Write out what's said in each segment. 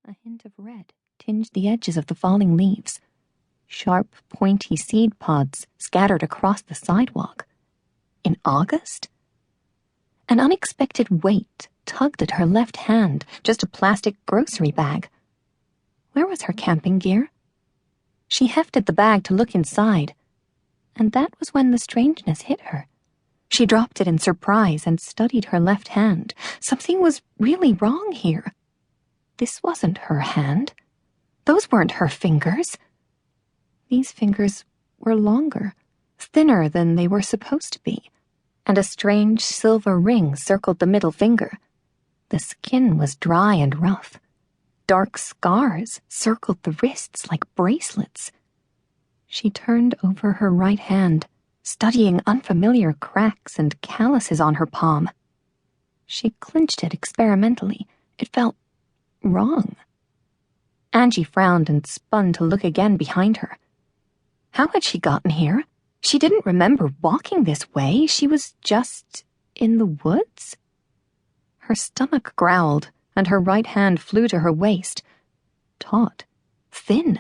A hint of red tinged the edges of the falling leaves. Sharp, pointy seed pods scattered across the sidewalk. In August? An unexpected weight tugged at her left hand, just a plastic grocery bag. Where was her camping gear? She hefted the bag to look inside, and that was when the strangeness hit her. She dropped it in surprise and studied her left hand. Something was really wrong here. This wasn't her hand. Those weren't her fingers. These fingers were longer, thinner than they were supposed to be, and a strange silver ring circled the middle finger. The skin was dry and rough. Dark scars circled the wrists like bracelets. She turned over her right hand, studying unfamiliar cracks and calluses on her palm. She clenched it experimentally. It felt wrong. Angie frowned and spun to look again behind her. How had she gotten here? She didn't remember walking this way. She was just in the woods? Her stomach growled, and her right hand flew to her waist. Taut, thin.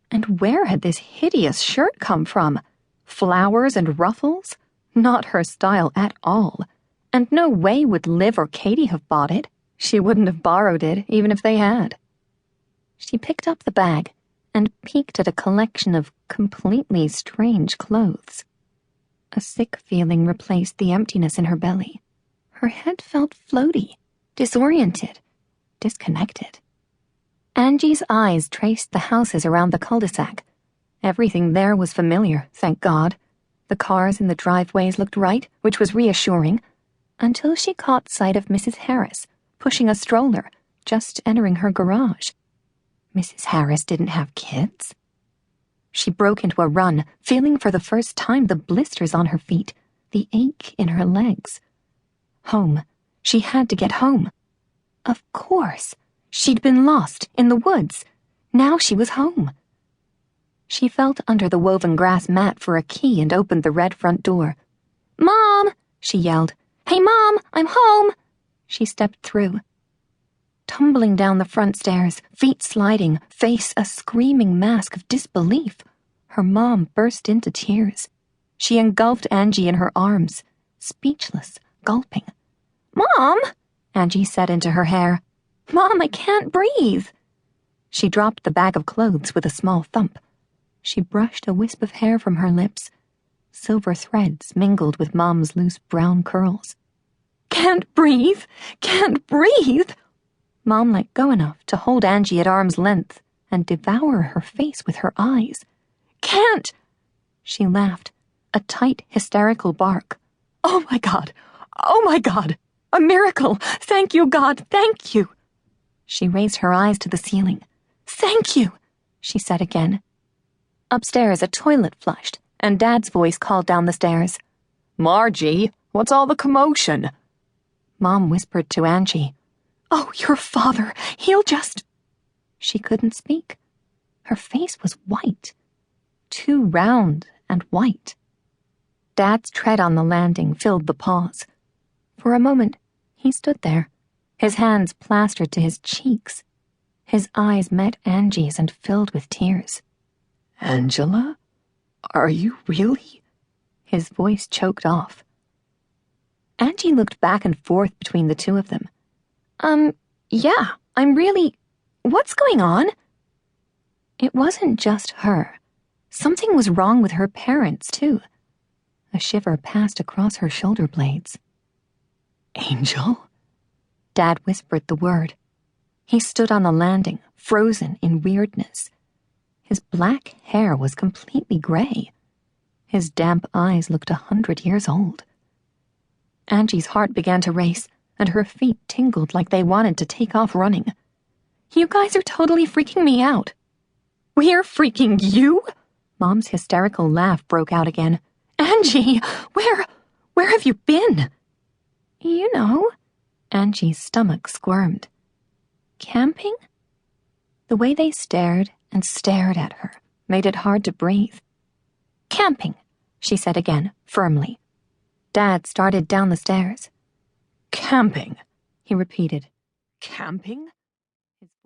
And where had this hideous shirt come from? Flowers and ruffles? Not her style at all. And no way would Liv or Katie have bought it. She wouldn't have borrowed it, even if they had. She picked up the bag and peeked at a collection of completely strange clothes. A sick feeling replaced the emptiness in her belly. Her head felt floaty, disoriented, disconnected. Angie's eyes traced the houses around the cul-de-sac. Everything there was familiar, thank God. The cars in the driveways looked right, which was reassuring, until she caught sight of Mrs. Harris, pushing a stroller, just entering her garage. Mrs. Harris didn't have kids. She broke into a run, feeling for the first time the blisters on her feet, the ache in her legs. Home. She had to get home. Of course. She'd been lost in the woods. Now she was home. She felt under the woven grass mat for a key and opened the red front door. "Mom!" she yelled. "Hey, Mom, I'm home!" She stepped through. Tumbling down the front stairs, feet sliding, face a screaming mask of disbelief, her mom burst into tears. She engulfed Angie in her arms, speechless, gulping. "Mom!" Angie said into her hair. "Mom, I can't breathe." She dropped the bag of clothes with a small thump. She brushed a wisp of hair from her lips. Silver threads mingled with Mom's loose brown curls. "Can't breathe! Can't breathe!" Mom let go enough to hold Angie at arm's length and devour her face with her eyes. "Can't!" She laughed, a tight, hysterical bark. "Oh my God! Oh my God! A miracle! Thank you, God! Thank you!" She raised her eyes to the ceiling. "Thank you!" she said again. Upstairs, a toilet flushed, and Dad's voice called down the stairs. "Margie, what's all the commotion?" Mom whispered to Angie. "Oh, your father, he'll just—" She couldn't speak. Her face was white. Too round and white. Dad's tread on the landing filled the pause. For a moment, he stood there, his hands plastered to his cheeks. His eyes met Angie's and filled with tears. "Angela? Are you really?" His voice choked off. Angie looked back and forth between the two of them. Yeah, I'm really... What's going on?" It wasn't just her. Something was wrong with her parents, too. A shiver passed across her shoulder blades. "Angel?" Dad whispered the word. He stood on the landing, frozen in weirdness. His black hair was completely gray. His damp eyes looked 100 years old. Angie's heart began to race, and her feet tingled like they wanted to take off running. "You guys are totally freaking me out." "We're freaking you?" Mom's hysterical laugh broke out again. "Angie, where have you been?" "You know." Angie's stomach squirmed. "Camping?" The way they stared and stared at her made it hard to breathe. "Camping," she said again, firmly. Dad started down the stairs. "Camping," he repeated. "Camping?"